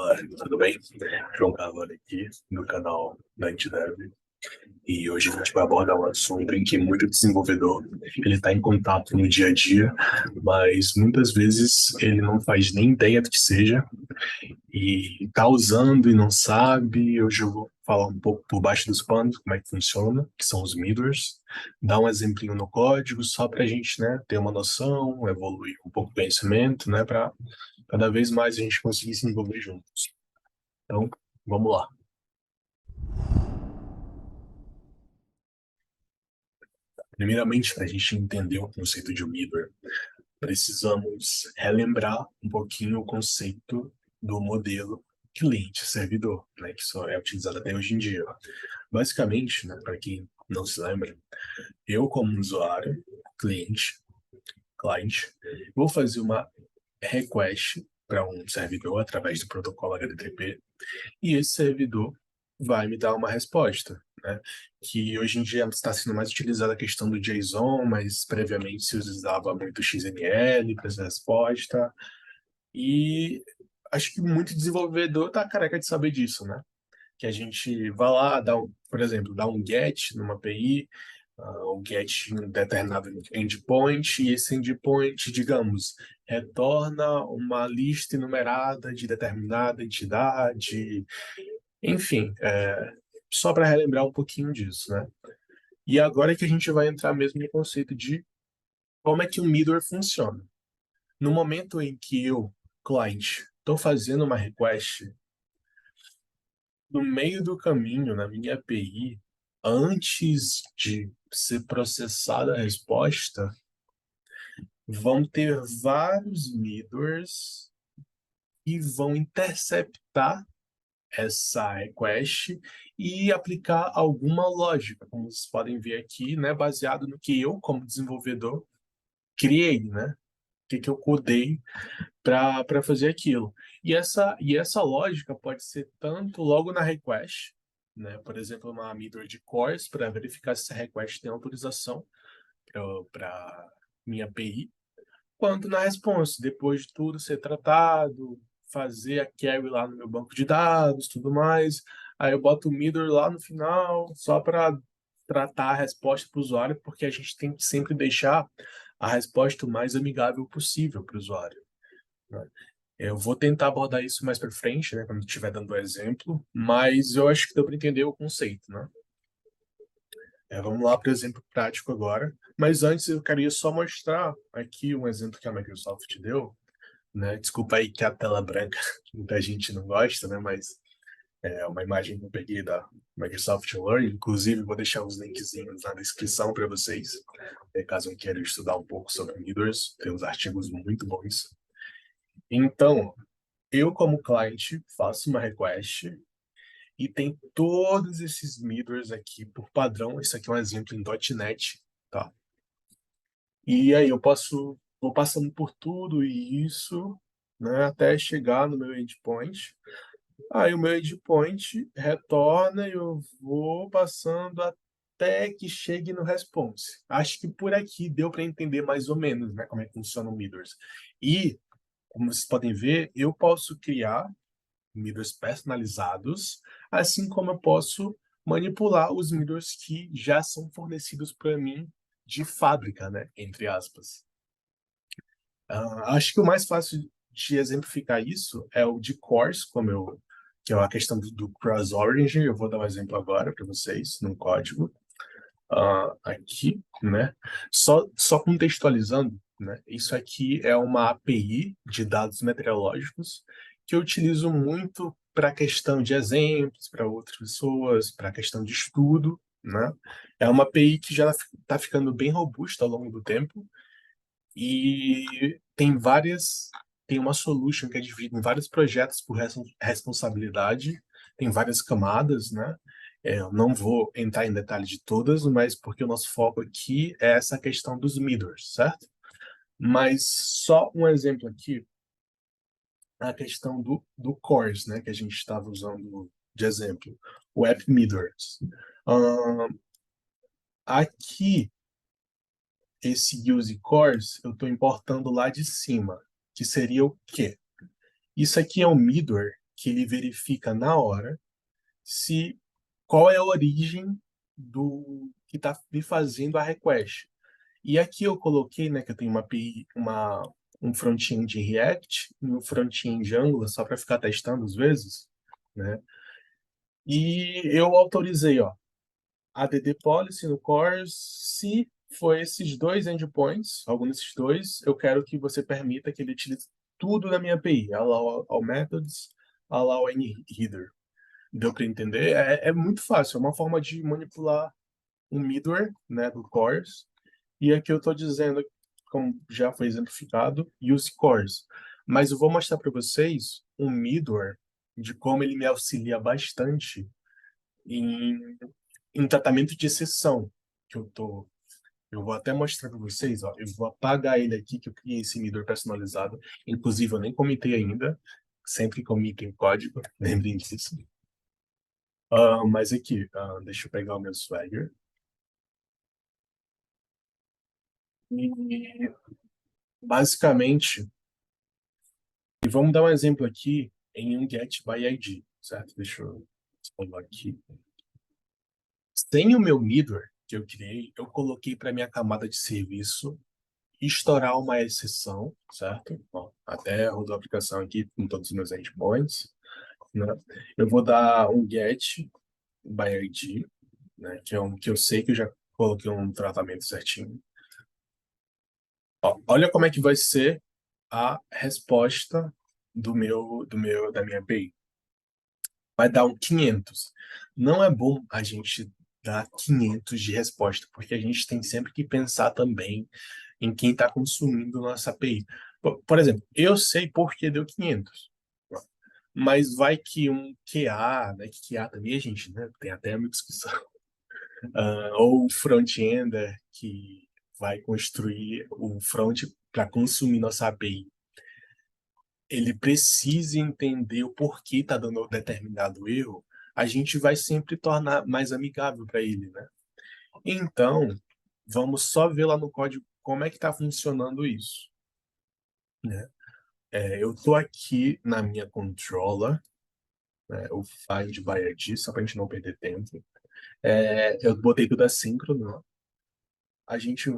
Galera, tudo bem? João Carvalho aqui, no canal da Antidev. E hoje a gente vai abordar um assunto em que muito desenvolvedor ele está em contato no dia a dia, mas muitas vezes ele não faz nem ideia do que seja e está usando e não sabe. Hoje eu vou falar um pouco por baixo dos panos como é que funciona, que são os middlewares, dar um exemplinho no código só para a gente, né, ter uma noção, evoluir um pouco o conhecimento, né, para cada vez mais a gente conseguir se envolver juntos. Então, vamos lá. Primeiramente, para a gente entender o conceito de middleware, precisamos relembrar um pouquinho o conceito do modelo cliente-servidor, né, que só é utilizado até hoje em dia. Basicamente, né, para quem não se lembra, eu como usuário, cliente, vou fazer uma request para um servidor através do protocolo HTTP e esse servidor vai me dar uma resposta, né? Que hoje em dia está sendo mais utilizada a questão do JSON, mas previamente se usava muito XML para essa resposta. E acho que muito desenvolvedor está careca de saber disso, né? Que a gente vai lá, por exemplo, dá um GET numa API, um GET em um determinado endpoint, e esse endpoint, digamos, retorna uma lista enumerada de determinada entidade, enfim, só para relembrar um pouquinho disso, né? E agora é que a gente vai entrar mesmo no conceito de como é que o middleware funciona. No momento em que eu, cliente, estou fazendo uma request, no meio do caminho, na minha API, antes de ser processada a resposta, vão ter vários middlewares que vão interceptar essa request e aplicar alguma lógica, como vocês podem ver aqui, né, baseado no que eu, como desenvolvedor, criei, né? O que eu codei para fazer aquilo. E essa lógica pode ser tanto logo na request, né? Por exemplo, uma middleware de cores para verificar se essa request tem autorização para minha API, quanto na response, depois de tudo ser tratado, fazer a query lá no meu banco de dados, tudo mais. Aí eu boto o middleware lá no final, só para tratar a resposta para o usuário, porque a gente tem que sempre deixar a resposta o mais amigável possível para o usuário, né? Eu vou tentar abordar isso mais para frente, né, quando estiver dando o exemplo, mas eu acho que deu para entender o conceito, né? Vamos lá para o exemplo prático agora. Mas antes eu queria só mostrar aqui um exemplo que a Microsoft deu, né? Desculpa aí que a tela branca muita gente não gosta, né? Mas é uma imagem que eu peguei da Microsoft Learn. Inclusive, vou deixar os linkzinhos na descrição para vocês, caso queiram estudar um pouco sobre middleware. Tem uns artigos muito bons. Então, eu como cliente faço uma request e tem todos esses middlewares aqui por padrão. Isso aqui é um exemplo em .NET, tá? E aí vou passando por tudo isso, né, até chegar no meu endpoint. Aí o meu endpoint retorna e eu vou passando até que chegue no response. Acho que por aqui deu para entender mais ou menos, né, como é que funciona o middleware. E, como vocês podem ver, eu posso criar middlewares personalizados, assim como eu posso manipular os middlewares que já são fornecidos para mim de fábrica, né, entre aspas. Acho que o mais fácil de exemplificar isso é o de cores, que é a questão do cross-origin. Eu vou dar um exemplo agora para vocês, no código. Aqui, né? Só contextualizando, né? Isso aqui é uma API de dados meteorológicos que eu utilizo muito para questão de exemplos, para outras pessoas, para questão de estudo, né? É uma API que já está ficando bem robusta ao longo do tempo e tem uma solution que é dividida em vários projetos por responsabilidade, tem várias camadas, né? Eu não vou entrar em detalhe de todas, mas porque o nosso foco aqui é essa questão dos middlers, certo? Mas só um exemplo aqui, a questão do cores, né? Que a gente estava usando de exemplo, o app middlers. Ahn, Aqui, esse use cores, eu estou importando lá de cima, que seria o quê? Isso aqui é um middleware que ele verifica na hora se qual é a origem do que está me fazendo a request. E aqui eu coloquei, né, que eu tenho uma API, um front-end React e um front-end Angular, só para ficar testando às vezes, né? E eu autorizei, ó, add policy no CORS, se for esses dois endpoints, algum desses dois, eu quero que você permita que ele utilize tudo da minha API, allow all methods, allow any header. Deu para entender? É muito fácil, é uma forma de manipular um middleware, né, do CORS. E aqui eu estou dizendo, como já foi exemplificado, use CORS. Mas eu vou mostrar para vocês um middleware de como ele me auxilia bastante em, em tratamento de exceção. Eu vou até mostrar para vocês, ó, eu vou apagar ele aqui, que eu criei esse middleware personalizado. Inclusive, eu nem comentei ainda, sempre comitem código, lembrem disso. Mas aqui, deixa eu pegar o meu Swagger. E, basicamente, e vamos dar um exemplo aqui em um get by ID, certo? Deixa eu salvar aqui. Sem o meu middleware que eu criei, eu coloquei para minha camada de serviço estourar uma exceção, certo? Bom, até rodou a aplicação aqui com todos os meus endpoints, né? Eu vou dar um get by ID, né? Que é um que eu sei que eu já coloquei um tratamento certinho. Ó, olha como é que vai ser a resposta da minha API. Vai dar um 500. Não é bom a gente dar 500 de resposta, porque a gente tem sempre que pensar também em quem está consumindo nossa API. Por exemplo, eu sei por que deu 500, mas vai que um QA, né, que QA também a gente, né, tem até amigos que são, ou front-ender que vai construir o front para consumir nossa API, ele precisa entender o porquê está dando determinado erro, a gente vai sempre tornar mais amigável para ele, né? Então, vamos só ver lá no código como é que está funcionando isso, né? Eu estou aqui na minha controller, né, o find by ID, só para a gente não perder tempo. Eu botei tudo assíncrono, né? A gente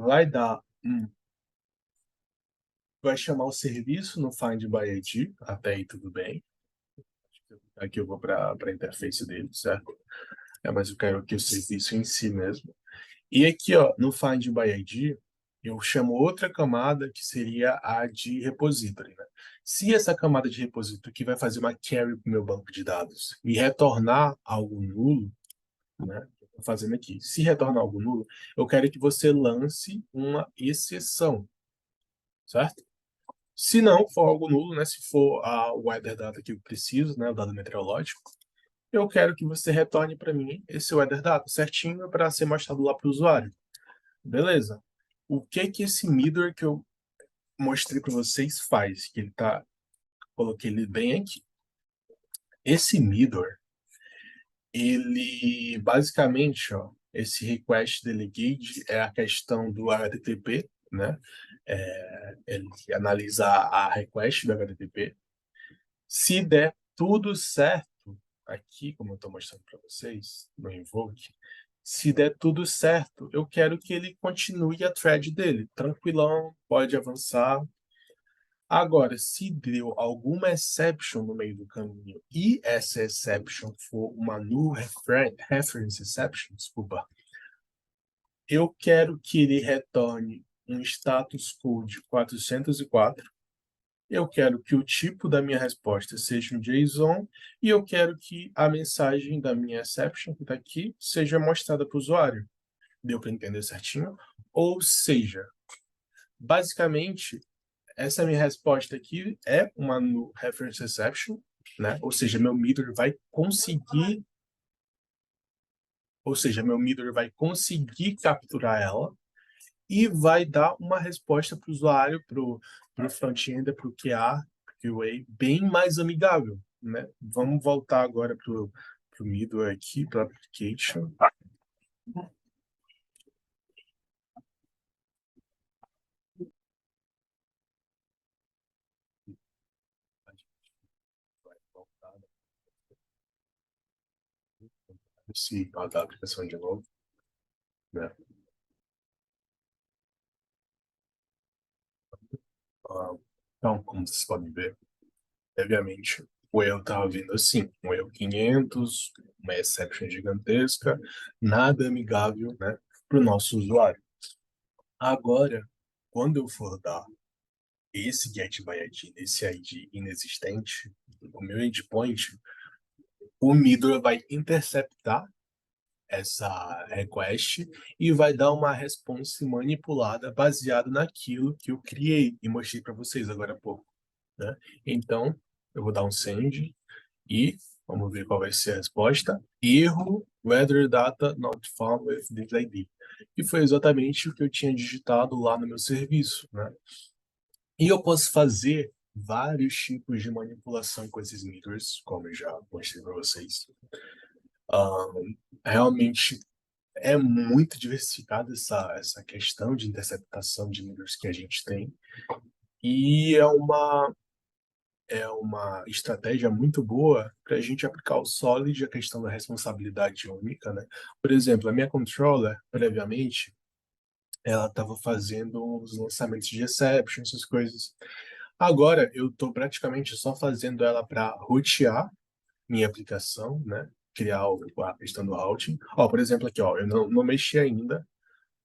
vai chamar o serviço no find by ID, até aí tudo bem. Aqui eu vou para a interface dele, certo? Mas eu quero que o serviço em si mesmo. E aqui, ó, no Find by ID, eu chamo outra camada que seria a de repository, né? Se essa camada de repository que vai fazer uma query para o meu banco de dados e retornar algo nulo, né? Estou fazendo aqui. Se retornar algo nulo, eu quero que você lance uma exceção, certo? Se não for algo nulo, né? Se for a weather data que eu preciso, né? O dado meteorológico, eu quero que você retorne para mim esse weather data certinho para ser mostrado lá para o usuário. Beleza. O que que esse middleware que eu mostrei para vocês faz? Que ele tá, coloquei ele bem aqui. Esse middleware, ele basicamente, ó, esse request delegate é a questão do HTTP, né? Ele analisa a request do HTTP. Se der tudo certo, aqui, como eu estou mostrando para vocês, no Invoke, se der tudo certo, eu quero que ele continue a thread dele, tranquilão, pode avançar. Agora, se deu alguma exception no meio do caminho e essa exception for uma null reference exception, desculpa, eu quero que ele retorne um status code 404. Eu quero que o tipo da minha resposta seja um JSON e eu quero que a mensagem da minha exception, que está aqui, seja mostrada para o usuário. Deu para entender certinho? Ou seja, basicamente, essa minha resposta aqui é uma no reference exception, né? Meu middleware vai conseguir capturar ela e vai dar uma resposta para o usuário, para o front-end, para o QA, QA, bem mais amigável, né? Vamos voltar agora para o middleware aqui, para o application. A gente vai voltar. se rodar a aplicação de novo, né? Ah, então, como vocês podem ver, previamente, o erro estava vindo assim, um erro 500, uma exception gigantesca, nada amigável, né, para o nosso usuário. Agora, quando eu for dar esse get by ID, esse ID inexistente, o meu endpoint, o Midor vai interceptar essa request e vai dar uma response manipulada baseada naquilo que eu criei e mostrei para vocês agora há pouco, né? Então, eu vou dar um send e vamos ver qual vai ser a resposta. Erro, weather data not found with this ID. E foi exatamente o que eu tinha digitado lá no meu serviço, né? E eu posso fazer vários tipos de manipulação com esses meters, como eu já mostrei para vocês. Realmente é muito diversificada essa questão de interceptação de meters que a gente tem. E é uma estratégia muito boa para a gente aplicar o Solid, a questão da responsabilidade única, né? Por exemplo, a minha controller, previamente, ela estava fazendo os lançamentos de exception, essas coisas. Agora, eu estou praticamente só fazendo ela para rotear minha aplicação, né? Criar a questão do routing. Ó, por exemplo, aqui, ó, eu não mexi ainda,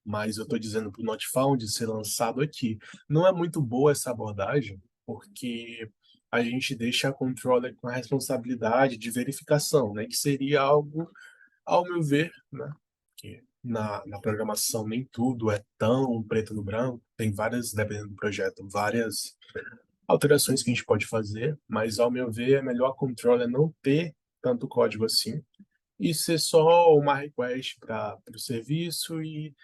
mas eu estou dizendo para o Notfound ser lançado aqui. Não é muito boa essa abordagem, porque a gente deixa a controller com a responsabilidade de verificação, né? Que seria algo, ao meu ver, né? Que na programação nem tudo é tão preto no branco. Tem várias, dependendo do projeto, várias alterações que a gente pode fazer, mas ao meu ver é melhor a controller não ter tanto código assim e ser só uma request para o serviço e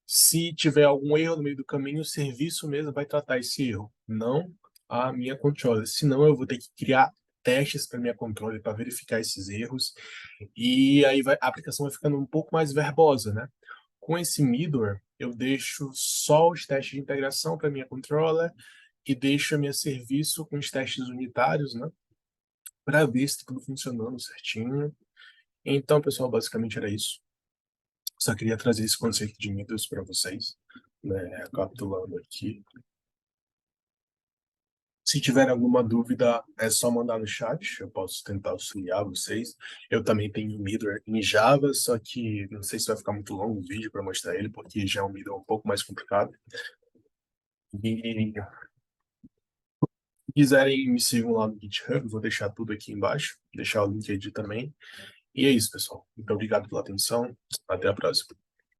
se tiver algum erro no meio do caminho, o serviço mesmo vai tratar esse erro, não a minha controller. Senão eu vou ter que criar testes para minha controller para verificar esses erros e aí a aplicação vai ficando um pouco mais verbosa, né? Com esse middleware, eu deixo só os testes de integração para minha controller e deixo a minha serviço com os testes unitários, né? Para ver se está tudo funcionando certinho. Então, pessoal, basicamente era isso. Só queria trazer esse conceito de middles para vocês, né? Recapitulando aqui. Se tiver alguma dúvida, é só mandar no chat, eu posso tentar auxiliar vocês. Eu também tenho middleware em Java, só que não sei se vai ficar muito longo o vídeo para mostrar ele, porque já é um middleware um pouco mais complicado. E se quiserem me sigam lá no GitHub, vou deixar tudo aqui embaixo, deixar o link aí também. E é isso, pessoal. Muito obrigado pela atenção. Até a próxima.